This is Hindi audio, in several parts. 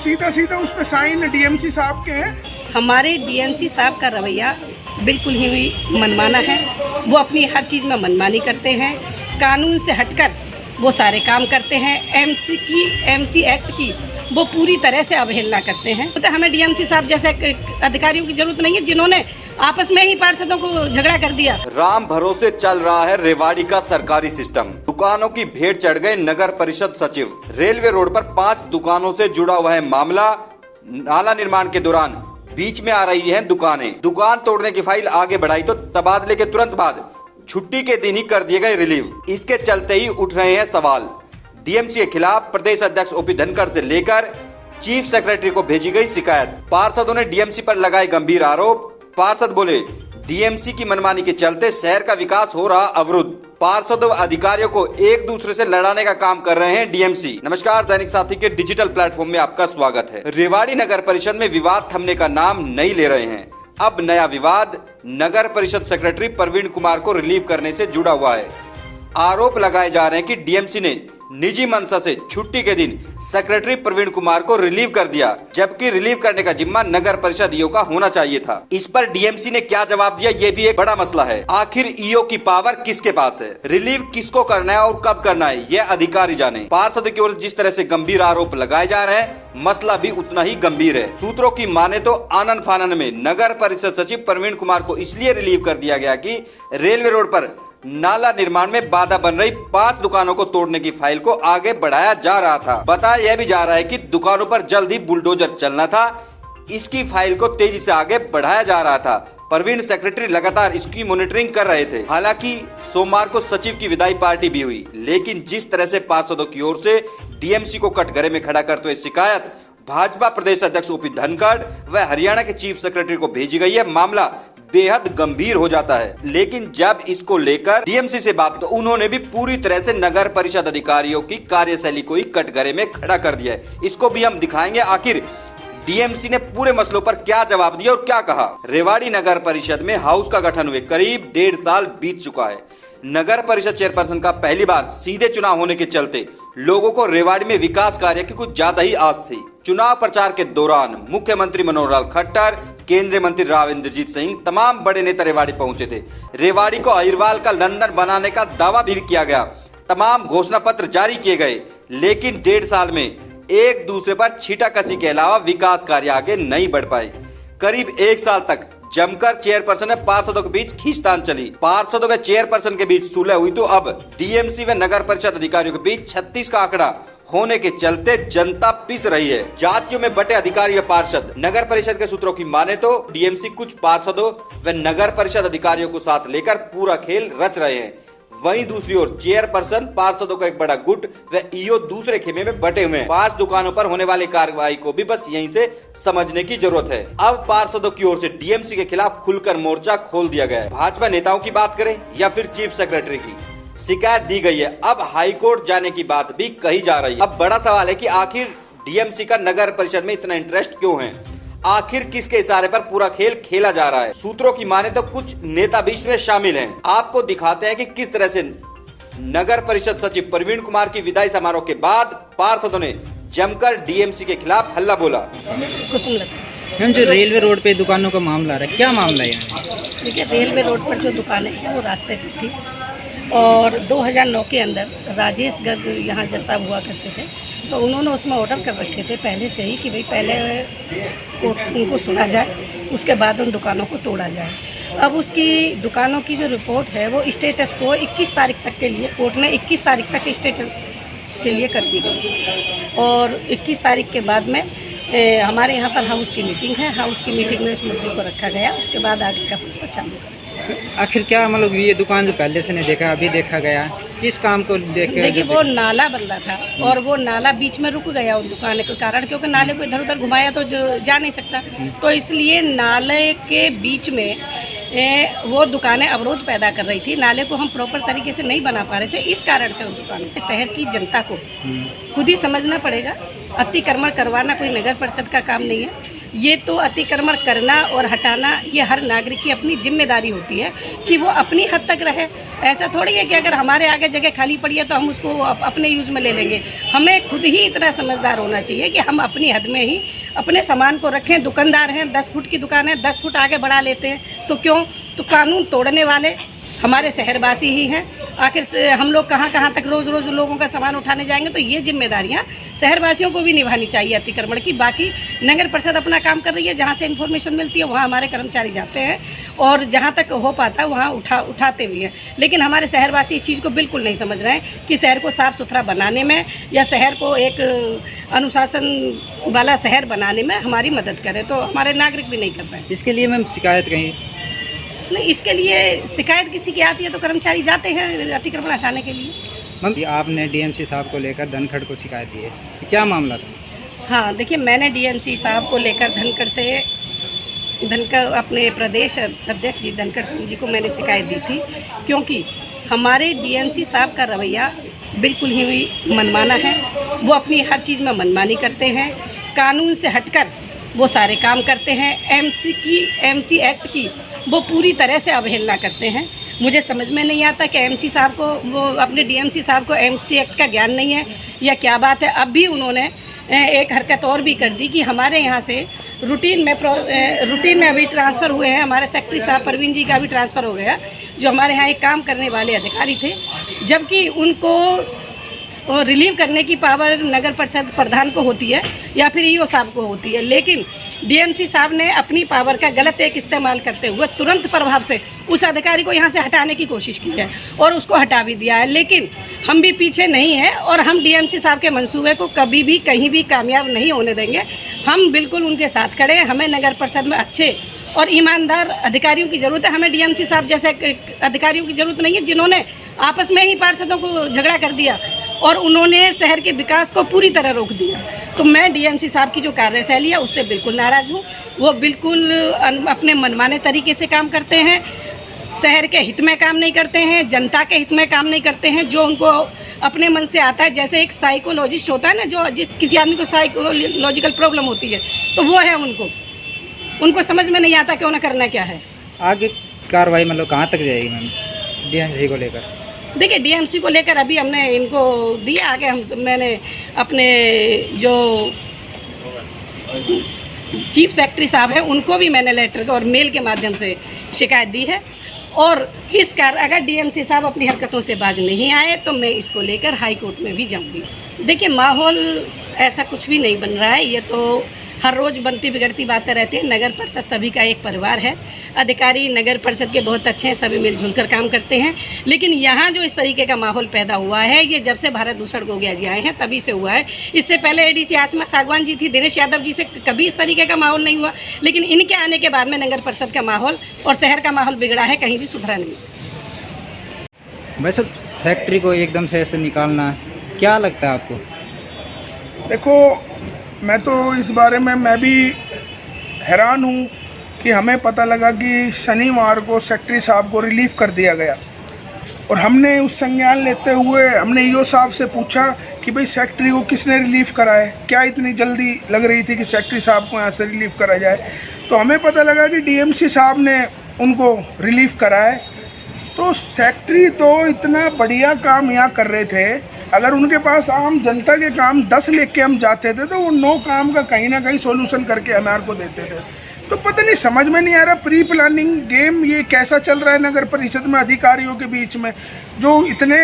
सीधा सीधा उस पर साइन डीएमसी साहब के हैं। हमारे डीएमसी साहब का रवैया बिल्कुल ही मनमाना है। वो अपनी हर चीज़ में मनमानी करते हैं, कानून से हटकर वो सारे काम करते हैं। एमसी एक्ट की वो पूरी तरह से अवहेलना करते हैं। तो हमें डीएमसी साहब जैसे अधिकारियों की जरूरत नहीं है जिन्होंने आपस में ही पार्षदों को झगड़ा कर दिया। राम भरोसे चल रहा है रेवाड़ी का सरकारी सिस्टम। दुकानों की भेंट चढ़ गए नगर परिषद सचिव। रेलवे रोड पर 5 दुकानों से जुड़ा हुआ है मामला। नाला निर्माण के दौरान बीच में आ रही है दुकानें। दुकान तोड़ने की फाइल आगे बढ़ाई तो तबादले के तुरंत बाद छुट्टी के दिन ही कर दिए गए रिलीव। इसके चलते ही उठ रहे हैं सवाल। डीएमसी के खिलाफ प्रदेश अध्यक्ष ओपी धनखड़ से लेकर चीफ सेक्रेटरी को भेजी गई शिकायत। पार्षदों ने डीएमसी पर लगाए गंभीर आरोप। पार्षद बोले डीएमसी की मनमानी के चलते शहर का विकास हो रहा अवरुद्ध। पार्षदों व अधिकारियों को एक दूसरे से लड़ाने का काम कर रहे हैं डीएमसी। नमस्कार, दैनिक साथी के डिजिटल प्लेटफॉर्म में आपका स्वागत है। रेवाड़ी नगर परिषद में विवाद थमने का नाम नहीं ले रहे हैं। अब नया विवाद नगर परिषद सेक्रेटरी प्रवीण कुमार को रिलीव करने से जुड़ा हुआ है। आरोप लगाए जा रहे हैं कि डीएमसी ने निजी मंशा से छुट्टी के दिन सेक्रेटरी प्रवीण कुमार को रिलीव कर दिया, जबकि रिलीव करने का जिम्मा नगर परिषद ईओ का होना चाहिए था। इस पर डीएमसी ने क्या जवाब दिया, ये भी एक बड़ा मसला है। आखिर ईओ की पावर किसके पास है, रिलीव किसको करना है और कब करना है, यह अधिकारी जाने। पार्षद की ओर से जिस तरह से गंभीर आरोप लगाए जा रहे हैं, मसला भी उतना ही गंभीर है। सूत्रों की माने तो आनन फानन में नगर परिषद सचिव प्रवीण कुमार को इसलिए रिलीव कर दिया गया कि रेलवे रोड पर नाला निर्माण में बाधा बन रही 5 दुकानों को तोड़ने की फाइल को आगे बढ़ाया जा रहा था। बताया यह भी जा रहा है कि दुकानों पर जल्द ही बुलडोजर चलना था। इसकी फाइल को तेजी से आगे बढ़ाया जा रहा था। प्रवीण सेक्रेटरी लगातार इसकी मॉनिटरिंग कर रहे थे। हालांकि सोमवार को सचिव की विदाई पार्टी भी हुई, लेकिन जिस तरह से पार्षदों की ओर से डीएमसी को कटघरे में खड़ा करते हुए शिकायत भाजपा प्रदेश अध्यक्ष ओपी धनखड़ व हरियाणा के चीफ सेक्रेटरी को भेजी गई है, मामला बेहद गंभीर हो जाता है। लेकिन जब इसको लेकर डीएमसी से बात तो उन्होंने भी पूरी तरह से नगर परिषद अधिकारियों की कार्यशैली को ही कटघरे में खड़ा कर दिया है। इसको भी हम दिखाएंगे आखिर डीएमसी ने पूरे मसलों पर क्या जवाब दिया और क्या कहा। रेवाड़ी नगर परिषद में हाउस का गठन हुए करीब 1.5 साल बीत चुका है। नगर परिषद चेयरपर्सन का पहली बार सीधे चुनाव होने के चलते लोगों को रेवाड़ी में विकास कार्य की कुछ ज्यादा ही आस थी। चुनाव प्रचार के दौरान मुख्यमंत्री मनोहर लाल खट्टर, केंद्रीय मंत्री राव इंद्रजीत सिंह, तमाम बड़े नेता रेवाड़ी पहुंचे थे। रेवाड़ी को अहिरवाल का लंदन बनाने का दावा भी किया गया। तमाम घोषणा पत्र जारी किए गए, लेकिन 1.5 साल में एक दूसरे पर छींटाकशी के अलावा विकास कार्य आगे नहीं बढ़ पाए। करीब 1 साल तक जमकर चेयरपर्सन व पार्षदों के बीच खींचतान चली। पार्षदों व चेयरपर्सन के बीच सुलह हुई तो अब डीएमसी व नगर परिषद अधिकारियों के बीच 36 का आंकड़ा होने के चलते जनता पिस रही है। जातियों में बटे अधिकारी व पार्षद। नगर परिषद के सूत्रों की माने तो डीएमसी कुछ पार्षदों व नगर परिषद अधिकारियों को साथ लेकर पूरा खेल रच रहे हैं। वहीं दूसरी ओर चेयरपर्सन, पार्षदों का एक बड़ा गुट व ईओ दूसरे खेमे में बटे हुए हैं। 5 दुकानों पर होने वाली कार्रवाई को भी बस यहीं से समझने की जरूरत है। अब पार्षदों की ओर से डीएमसी के खिलाफ खुलकर मोर्चा खोल दिया गया है। भाजपा नेताओं की बात करें या फिर चीफ सेक्रेटरी की, शिकायत दी गई है। अब हाईकोर्ट जाने की बात भी कही जा रही है। अब बड़ा सवाल है कि आखिर डीएमसी का नगर परिषद में इतना इंटरेस्ट क्यों है, आखिर किसके इशारे पर पूरा खेल खेला जा रहा है। सूत्रों की माने तो कुछ नेता भी इसमें शामिल हैं। आपको दिखाते हैं कि किस तरह से नगर परिषद सचिव प्रवीण कुमार की विदाई समारोह के बाद पार्षदों ने जमकर डीएमसी के खिलाफ हल्ला बोला। मैम, जो रेलवे रोड पे दुकानों का मामला है, क्या मामला है? देखिए, रेलवे रोड पर जो दुकानें हैं वो रास्ते पर थी और 2009 के अंदर राजेश गर्ग यहाँ जज साहब हुआ करते थे, तो उन्होंने उसमें ऑर्डर कर रखे थे पहले से ही कि भाई पहले उनको सुना जाए, उसके बाद उन दुकानों को तोड़ा जाए। अब उसकी दुकानों की जो रिपोर्ट है वो स्टेटस को 21 तारीख तक के लिए कोर्ट ने 21 तारीख तक स्टेटस के लिए कर दी गई और 21 तारीख के बाद में हमारे यहाँ पर हाउस की मीटिंग है। हाउस की मीटिंग में इस मुद्दे को रखा गया, उसके बाद आगे का प्रोसेस चालू करें। आखिर क्या मतलब ये दुकान जो पहले से नहीं देखा अभी देखा गया, इस काम को देखिए वो नाला बन रहा था और वो नाला बीच में रुक गया उन दुकान के कारण, क्योंकि नाले को इधर उधर घुमाया तो जा नहीं सकता, तो इसलिए नाले के बीच में वो दुकानें अवरोध पैदा कर रही थी। नाले को हम प्रॉपर तरीके से नहीं बना पा रहे थे, इस कारण से उन दुकानों के शहर की जनता को खुद ही समझना पड़ेगा। अतिक्रमण करवाना कोई नगर परिषद का काम नहीं है। ये तो अतिक्रमण करना और हटाना ये हर नागरिक की अपनी जिम्मेदारी होती है कि वो अपनी हद तक रहे। ऐसा थोड़ी है कि अगर हमारे आगे जगह खाली पड़ी है तो हम उसको अपने यूज़ में ले लेंगे। हमें खुद ही इतना समझदार होना चाहिए कि हम अपनी हद में ही अपने सामान को रखें। दुकानदार हैं, 10 फुट की दुकान है, 10 फुट आगे बढ़ा लेते हैं, तो क्यों? तो कानून तोड़ने वाले हमारे शहरवासी ही हैं। आखिर से हम लोग कहाँ कहाँ तक रोज़ रोज़ लोगों का सामान उठाने जाएंगे? तो ये जिम्मेदारियाँ शहरवासियों को भी निभानी चाहिए अतिक्रमण की। बाकी नगर परिषद अपना काम कर रही है, जहाँ से इन्फॉर्मेशन मिलती है वहाँ हमारे कर्मचारी जाते हैं और जहाँ तक हो पाता है वहाँ उठाते भी हैं। लेकिन हमारे शहरवासी इस चीज़ को बिल्कुल नहीं समझ रहे हैं कि शहर को साफ़ सुथरा बनाने में या शहर को एक अनुशासन वाला शहर बनाने में हमारी मदद करें, तो हमारे नागरिक भी नहीं कर रहे हैं। इसके लिए मैम शिकायत कहीं नहीं, इसके लिए शिकायत किसी की आती है तो कर्मचारी जाते हैं अतिक्रमण हटाने के लिए। मैम आपने डीएमसी साहब को लेकर धनखड़ को शिकायत दी है, क्या मामला था? हाँ, देखिए, मैंने डीएमसी साहब को लेकर धनखड़ अपने प्रदेश अध्यक्ष जी धनखड़ सिंह जी को मैंने शिकायत दी थी, क्योंकि हमारे डीएमसी साहब का रवैया बिल्कुल ही मनमाना है। वो अपनी हर चीज़ में मनमानी करते हैं, कानून से हटकर वो सारे काम करते हैं। एमसी एक्ट की वो पूरी तरह से अवहेलना करते हैं। मुझे समझ में नहीं आता कि एमसी साहब को, वो अपने डीएमसी साहब को एमसी एक्ट का ज्ञान नहीं है या क्या बात है। अब भी उन्होंने एक हरकत और भी कर दी कि हमारे यहाँ से रूटीन में अभी ट्रांसफ़र हुए हैं। हमारे सेक्रेटरी साहब परवीन जी का भी ट्रांसफ़र हो गया, जो हमारे यहाँ एक काम करने वाले अधिकारी थे, जबकि उनको रिलीव करने की पावर नगर परिषद प्रधान को होती है या फिर ईओ साहब को होती है। लेकिन डीएमसी साहब ने अपनी पावर का गलत एक इस्तेमाल करते हुए तुरंत प्रभाव से उस अधिकारी को यहाँ से हटाने की कोशिश की है और उसको हटा भी दिया है। लेकिन हम भी पीछे नहीं हैं और हम डीएमसी साहब के मंसूबे को कभी भी कहीं भी कामयाब नहीं होने देंगे। हम बिल्कुल उनके साथ खड़े हैं। हमें नगर परिषद में अच्छे और ईमानदार अधिकारियों की ज़रूरत है। हमें डीएमसी साहब जैसे अधिकारियों की ज़रूरत नहीं है जिन्होंने आपस में ही पार्षदों को झगड़ा कर दिया और उन्होंने शहर के विकास को पूरी तरह रोक दिया। तो मैं डीएमसी साहब की जो कार्यशैली है उससे बिल्कुल नाराज़ हूँ। वो बिल्कुल अपने मनमाने तरीके से काम करते हैं, शहर के हित में काम नहीं करते हैं, जनता के हित में काम नहीं करते हैं। जो उनको अपने मन से आता है, जैसे एक साइकोलॉजिस्ट होता है ना, जो किसी आदमी को साइकोलॉजिकल प्रॉब्लम होती है, तो वो है उनको समझ में नहीं आता कि उन्हें करना क्या है। आगे कार्रवाई मतलब कहाँ तक जाएगी मैम डीएमसी को लेकर? देखिए, डीएमसी को लेकर अभी हमने इनको दिया, आगे मैंने अपने जो चीफ सेक्रेटरी साहब हैं उनको भी मैंने लेटर और मेल के माध्यम से शिकायत दी है। और इस कार्य अगर डीएमसी साहब अपनी हरकतों से बाज नहीं आए तो मैं इसको लेकर हाई कोर्ट में भी जाऊंगी। देखिए, माहौल ऐसा कुछ भी नहीं बन रहा है। ये तो हर रोज़ बनती बिगड़ती बातें रहती हैं। नगर परिषद सभी का एक परिवार है। अधिकारी नगर परिषद के बहुत अच्छे हैं, सभी मिलजुल कर काम करते हैं। लेकिन यहाँ जो इस तरीके का माहौल पैदा हुआ है, ये जब से भारत भूषण गोगिया जी आए हैं तभी से हुआ है। इससे पहले एडीसी आसमा सागवान जी थी, दिनेश यादव जी से कभी इस तरीके का माहौल नहीं हुआ। लेकिन इनके आने के बाद में नगर परिषद का माहौल और शहर का माहौल बिगड़ा है, कहीं भी सुधरा नहीं। वैसे फैक्ट्री को एकदम से ऐसे निकालना क्या लगता है आपको? देखो, मैं तो इस बारे में मैं भी हैरान हूँ कि हमें पता लगा कि शनिवार को सेक्रेटरी साहब को रिलीफ कर दिया गया और हमने उस संज्ञान लेते हुए हमने ईओ साहब से पूछा कि भाई सेक्रेटरी को किसने रिलीफ करा है, क्या इतनी जल्दी लग रही थी कि सेक्रेटरी साहब को यहाँ से रिलीफ करा जाए। तो हमें पता लगा कि डीएमसी साहब ने उनको रिलीफ करा है। तो सेक्रेटरी तो इतना बढ़िया काम यहाँ कर रहे थे, अगर उनके पास आम जनता के काम 10 लेके हम जाते थे तो वो 9 काम का कहीं ना कहीं सॉल्यूशन करके हमारे को देते थे। तो पता नहीं, समझ में नहीं आ रहा प्री प्लानिंग गेम ये कैसा चल रहा है नगर परिषद में अधिकारियों के बीच में। जो इतने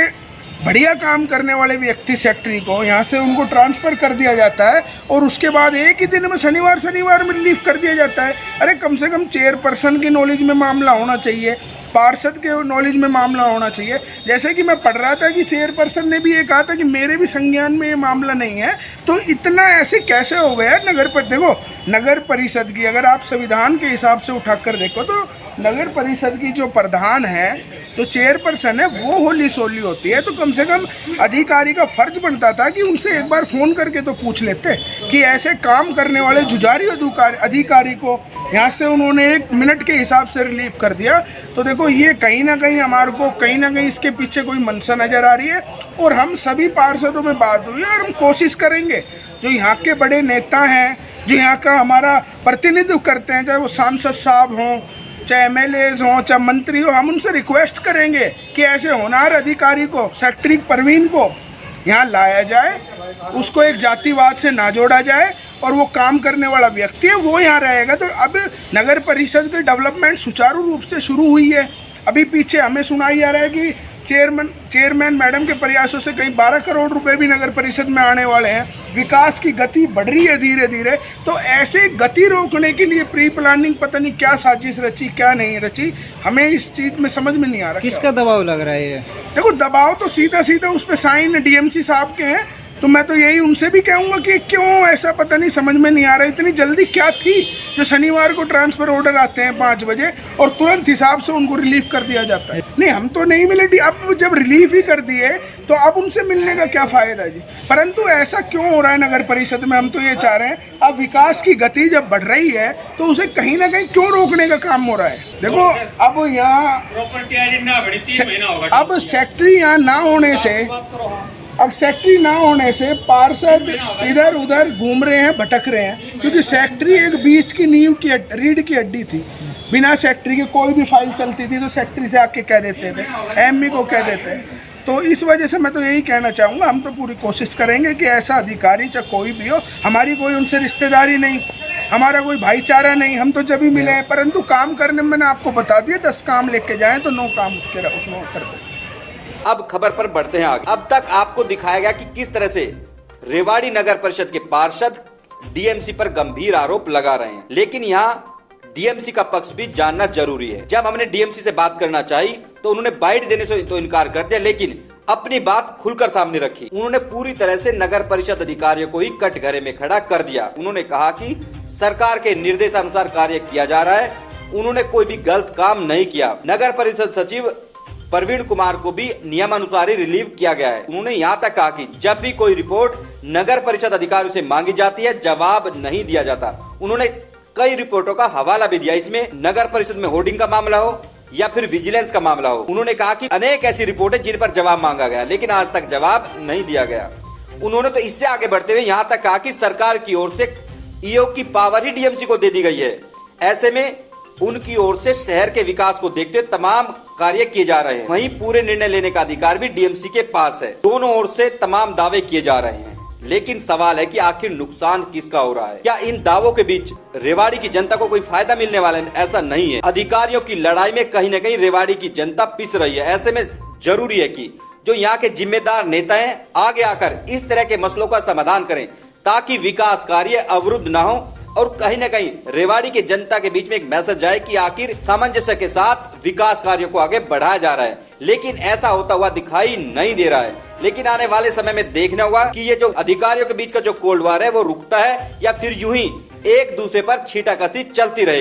बढ़िया काम करने वाले व्यक्ति सेक्रेटरी को यहाँ से उनको ट्रांसफ़र कर दिया जाता है और उसके बाद एक ही दिन में शनिवार में रिलीफ कर दिया जाता है। अरे कम से कम चेयरपर्सन की नॉलेज में मामला होना चाहिए, पार्षद के नॉलेज में मामला होना चाहिए। जैसे कि मैं पढ़ रहा था कि चेयरपर्सन ने भी ये कहा था कि मेरे भी संज्ञान में ये मामला नहीं है। तो इतना ऐसे कैसे हो गया देखो, नगर परिषद की अगर आप संविधान के हिसाब से उठाकर देखो तो नगर परिषद की जो प्रधान है, जो चेयरपर्सन है, वो होली सोली होती है। तो कम से कम अधिकारी का फर्ज बनता था कि उनसे एक बार फ़ोन करके तो पूछ लेते कि ऐसे काम करने वाले जुझारू अधिकारी को यहाँ से उन्होंने 1 मिनट के हिसाब से रिलीव कर दिया। तो देखो, ये कहीं ना कहीं हमारे को कहीं ना कहीं इसके पीछे कोई मंशा नज़र आ रही है और हम सभी पार्षदों में बात हुई और हम कोशिश करेंगे जो यहाँ के बड़े नेता हैं, जो यहाँ का हमारा प्रतिनिधित्व करते हैं, चाहे वो सांसद साहब हों, चाहे एमएलएज हों, चाहे मंत्री हो, हम उनसे रिक्वेस्ट करेंगे कि ऐसे होनहार अधिकारी को, सेक्रेटरी परवीन को यहाँ लाया जाए, उसको एक जातिवाद से ना जोड़ा जाए और वो काम करने वाला व्यक्ति है वो यहाँ रहेगा। तो अब नगर परिषद की डेवलपमेंट सुचारू रूप से शुरू हुई है। अभी पीछे हमें सुनाई जा रहा है कि चेयरमैन मैडम के प्रयासों से कहीं 12 करोड़ रुपए भी नगर परिषद में आने वाले हैं। विकास की गति बढ़ रही है धीरे धीरे। तो ऐसे गति रोकने के लिए प्री प्लानिंग पता नहीं क्या साजिश रची, क्या नहीं रची, हमें इस चीज़ में समझ में नहीं आ रहा। किसका दबाव लग रहा है ये? देखो, दबाव तो सीधा सीधा उस पर साइन डीएमसी साहब के हैं। तो मैं तो यही उनसे भी कहूँगा कि क्यों ऐसा पता नहीं समझ में नहीं आ रहा, इतनी जल्दी क्या थी जो शनिवार को ट्रांसफ़र ऑर्डर आते हैं 5 बजे और तुरंत हिसाब से उनको रिलीफ कर दिया जाता है। नहीं, हम तो नहीं मिले, अब जब रिलीफ ही कर दिए तो अब उनसे मिलने का क्या फ़ायदा जी। परंतु ऐसा क्यों हो रहा है नगर परिषद में, हम तो ये चाह रहे हैं अब विकास की गति जब बढ़ रही है तो उसे कहीं ना कहीं क्यों रोकने का काम हो रहा है। देखो, अब यहाँ अब सेक्रेटरी यहाँ ना होने से पार्षद इधर उधर घूम रहे हैं, भटक रहे हैं, क्योंकि सेक्रेटरी एक बीच की नींव की रीढ़ की हड्डी थी। बिना सेक्रेटरी के कोई भी फाइल चलती थी तो सेक्रेटरी से आके कह देते थे, एमई को कह देते। तो इस वजह से मैं तो यही कहना चाहूँगा, हम तो पूरी कोशिश करेंगे कि ऐसा अधिकारी चाहे कोई भी हो, हमारी कोई उनसे रिश्तेदारी नहीं, हमारा कोई भाईचारा नहीं, हम तो जब भी मिले हैं। परंतु काम करने में मैंने आपको बता दिया, 10 काम लेके जाएँ तो 9 काम उसमें करते। अब खबर पर बढ़ते हैं आगे। अब तक आपको दिखाया गया कि किस तरह से रेवाड़ी नगर परिषद के पार्षद डीएमसी पर गंभीर आरोप लगा रहे हैं, लेकिन यहाँ डीएमसी का पक्ष भी जानना जरूरी है। जब हमने डीएमसी से बात करना चाही तो उन्होंने बाइट देने से तो इनकार कर दिया, लेकिन अपनी बात खुलकर सामने रखी। उन्होंने पूरी तरह से नगर परिषद अधिकारियों को ही कटघरे में खड़ा कर दिया। उन्होंने कहा कि सरकार के निर्देशानुसार कार्य किया जा रहा है, उन्होंने कोई भी गलत काम नहीं किया। नगर परिषद सचिव प्रवीण कुमार को भी नियमानुसार ही रिलीव किया गया है। उन्होंने यहाँ तक कहा कि जब भी कोई रिपोर्ट नगर परिषद अधिकारियों से मांगी जाती है, जवाब नहीं दिया जाता। उन्होंने कई रिपोर्टों का हवाला भी दिया, इसमें नगर परिषद में होर्डिंग का मामला हो या फिर विजिलेंस का मामला हो। उन्होंने कहा कि अनेक ऐसी रिपोर्टें जिन पर जवाब मांगा गया, लेकिन आज तक जवाब नहीं दिया गया। उन्होंने तो इससे आगे बढ़ते हुए यहाँ तक कहा कि सरकार की ओर से ईओ की पावर ही डीएमसी को दे दी गई है। ऐसे में उनकी ओर से शहर के विकास को देखते हुए तमाम कार्य किए जा रहे हैं। वहीं पूरे निर्णय लेने का अधिकार भी डीएमसी के पास है। दोनों ओर से तमाम दावे किए जा रहे हैं, लेकिन सवाल है कि आखिर नुकसान किसका हो रहा है। क्या इन दावों के बीच रेवाड़ी की जनता को कोई फायदा मिलने वाला है? ऐसा नहीं है। अधिकारियों की लड़ाई में कहीं न कहीं रेवाड़ी की जनता पिस रही है। ऐसे में जरूरी है कि जो यहाँ के जिम्मेदार नेता हैं आगे आकर इस तरह के मसलों का समाधान करें, ताकि विकास कार्य अवरुद्ध न हो और कहीं न कहीं रेवाड़ी के जनता के बीच में एक मैसेज जाए कि आखिर सामंजस्य के साथ विकास कार्यों को आगे बढ़ाया जा रहा है। लेकिन ऐसा होता हुआ दिखाई नहीं दे रहा है। लेकिन आने वाले समय में देखना होगा कि ये जो अधिकारियों के बीच का जो कोल्ड वॉर है वो रुकता है या फिर यूं ही एक दूसरे पर छींटाकशी चलती रहे।